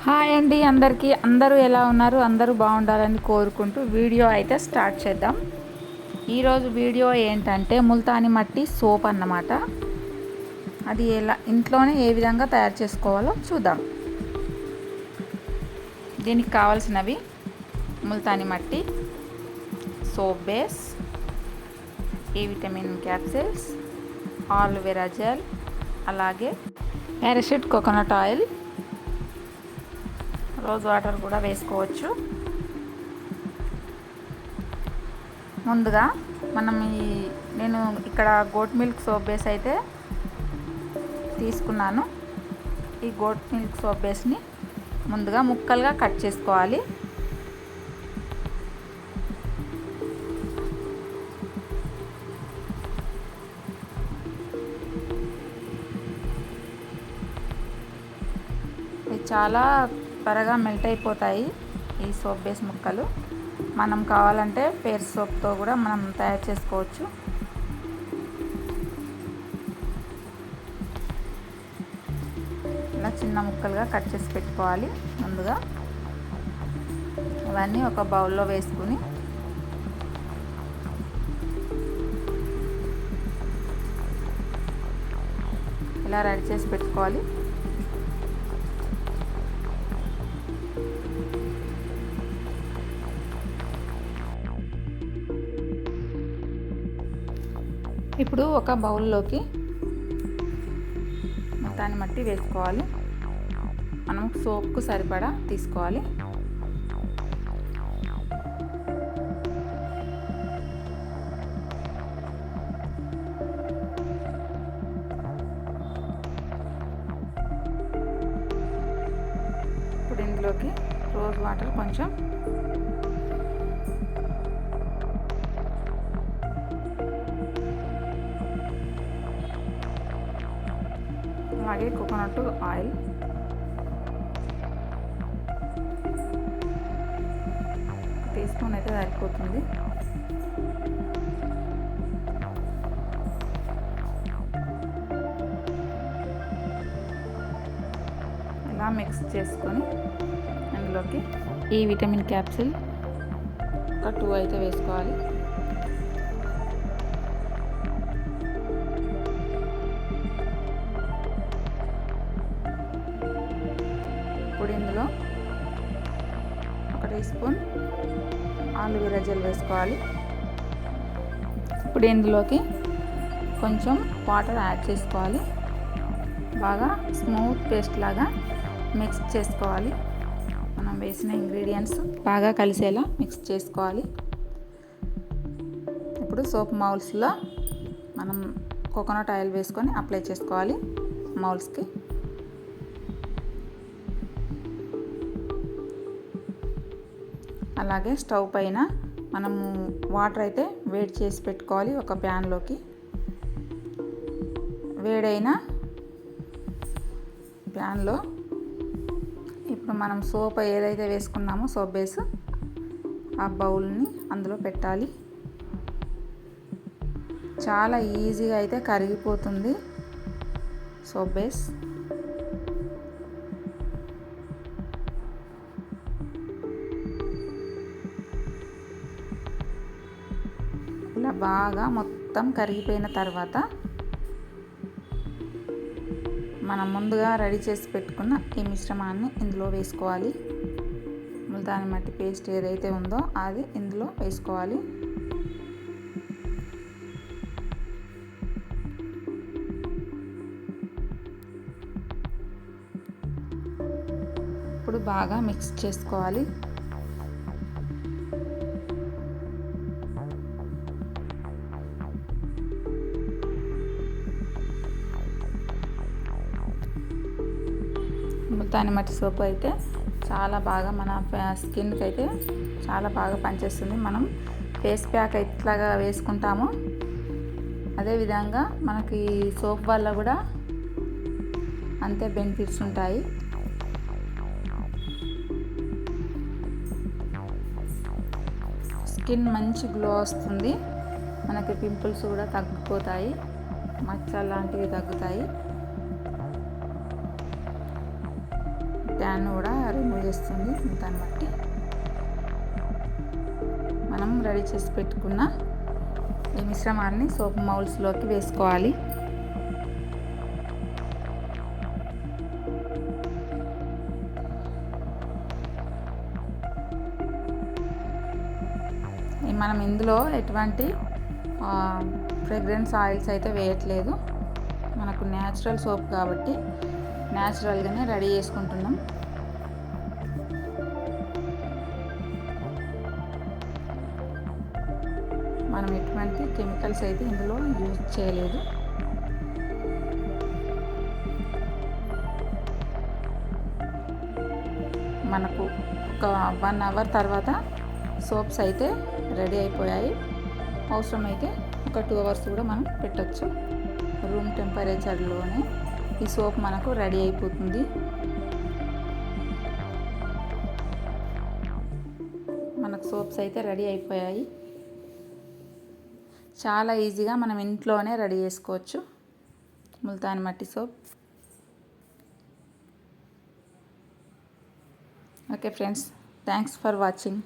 Hi అండి అందరికీ. అందరూ ఎలా ఉన్నారు? అందరూ బాగుండాలని కోరుకుంటూ వీడియో అయితే స్టార్ట్ చేద్దాం. ఈరోజు వీడియో ఏంటంటే ముల్తానీ మట్టి సోప్ అన్నమాట. అది ఇంట్లోనే ఏ విధంగా తయారు చేసుకోవాలో చూద్దాం. దీనికి కావాల్సినవి Multani mitti, soap base, E vitamin capsules, aloe vera gel, అలాగే Parachute coconut oil, rose water కూడా వేసుకోవచ్చు. ముందుగా నేను ఇక్కడ గోట్ మిల్క్ సోప్ బేస్ అయితే తీసుకున్నాను. ఈ గోట్ మిల్క్ సోప్ బేస్ని ముందుగా ముక్కలుగా కట్ చేసుకోవాలి. ఇది చాలా త్వరగా మెల్ట్ అయిపోతాయి ఈ సోప్ బేస్ ముక్కలు. మనం కావాలంటే పేర్ సోప్తో కూడా మనం తయారు చేసుకోవచ్చు. ఇలా చిన్న ముక్కలుగా కట్ చేసి పెట్టుకోవాలి. ముందుగా ఇవన్నీ ఒక బౌల్లో వేసుకుని ఇలా రెడీ చేసి పెట్టుకోవాలి. ఇప్పుడు ఒక బౌల్లోకి ముల్తానీ మట్టి వేసుకోవాలి. మనం సోప్కు సరిపడా తీసుకోవాలి. ఇప్పుడు ఇందులోకి రోజ్ వాటర్ కొంచెం, అలాగే కోకోనట్ ఆయిల్, టీ స్పూన్ అయితే సరిపోతుంది. ఇలా మిక్స్ చేసుకొని అందులోకి ఈ విటమిన్ క్యాప్సిల్ ఒక 2 అయితే వేసుకోవాలి. ఇప్పుడు ఇందులో 1 టీ స్పూన్ ఆలోవెరా జెల్ వేసుకోవాలి. ఇప్పుడు ఇందులోకి కొంచెం వాటర్ యాడ్ చేసుకోవాలి. బాగా స్మూత్ పేస్ట్ లాగా మిక్స్ చేసుకోవాలి. మనం వేసిన ఇంగ్రీడియంట్స్ బాగా కలిసేలా మిక్స్ చేసుకోవాలి. ఇప్పుడు సోప్ మౌల్స్లో మనం కోకోనట్ ఆయిల్ వేసుకొని అప్లై చేసుకోవాలి మౌల్స్కి. అలాగే స్టవ్ పైన మనము వాటర్ అయితే వేడి చేసి పెట్టుకోవాలి. ఒక ప్యాన్లోకి వేడైన ప్యాన్లో ఇప్పుడు మనం సోప్ ఏదైతే వేసుకున్నామో సోప్ బేస్ ఆ బౌల్ని అందులో పెట్టాలి. చాలా ఈజీగా అయితే కరిగిపోతుంది సోప్ బేస్. ఇలా బాగా మొత్తం కరిగిపోయిన తర్వాత మనం ముందుగా రెడీ చేసి పెట్టుకున్న ఈ మిశ్రమాన్ని ఇందులో వేసుకోవాలి. ముల్తానీ మట్టి పేస్ట్ ఏదైతే ఉందో అది ఇందులో వేసుకోవాలి. ఇప్పుడు బాగా మిక్స్ చేసుకోవాలి. ముల్తానీ మట్టి సోప్ అయితే చాలా బాగా మన స్కిన్కి అయితే చాలా బాగా పనిచేస్తుంది. మనం ఫేస్ ప్యాక్ ఎట్లాగా వేసుకుంటామో అదేవిధంగా మనకి సోప్ వల్ల కూడా అంతే బెనిఫిట్స్ ఉంటాయి. స్కిన్ మంచి గ్లో వస్తుంది. మనకి పింపుల్స్ కూడా తగ్గిపోతాయి, మచ్చలు లాంటివి తగ్గుతాయి. ట్యాన్ కూడా రిమూవ్ చేస్తుంది ముల్తాన్ మట్టి. మనం రెడీ చేసి పెట్టుకున్న ఈ మిశ్రమాన్ని సోప్ మౌల్స్లోకి వేసుకోవాలి. మనం ఇందులో ఎటువంటి ఫ్రేగ్రెన్స్ ఆయిల్స్ అయితే వేయట్లేదు. మనకు న్యాచురల్ సోప్ కాబట్టి న్యాచురల్గానే రెడీ చేసుకుంటున్నాం. మనం ఎటువంటి కెమికల్స్ అయితే ఇందులో యూజ్ చేయలేదు. మనకు ఒక 1 అవర్ తర్వాత సోప్స్ అయితే రెడీ అయిపోయాయి. అవసరమైతే ఒక 2 అవర్స్ కూడా మనం పెట్టచ్చు. రూమ్ టెంపరేచర్లోనే ఈ సోప్ మనకు రెడీ అయిపోతుంది. మనకు సోప్స్ అయితే రెడీ అయిపోయాయి. చాలా ఈజీగా మనం ఇంట్లోనే రెడీ చేసుకోవచ్చు ముల్తాన్ మట్టి soap. Okay friends, thanks for watching.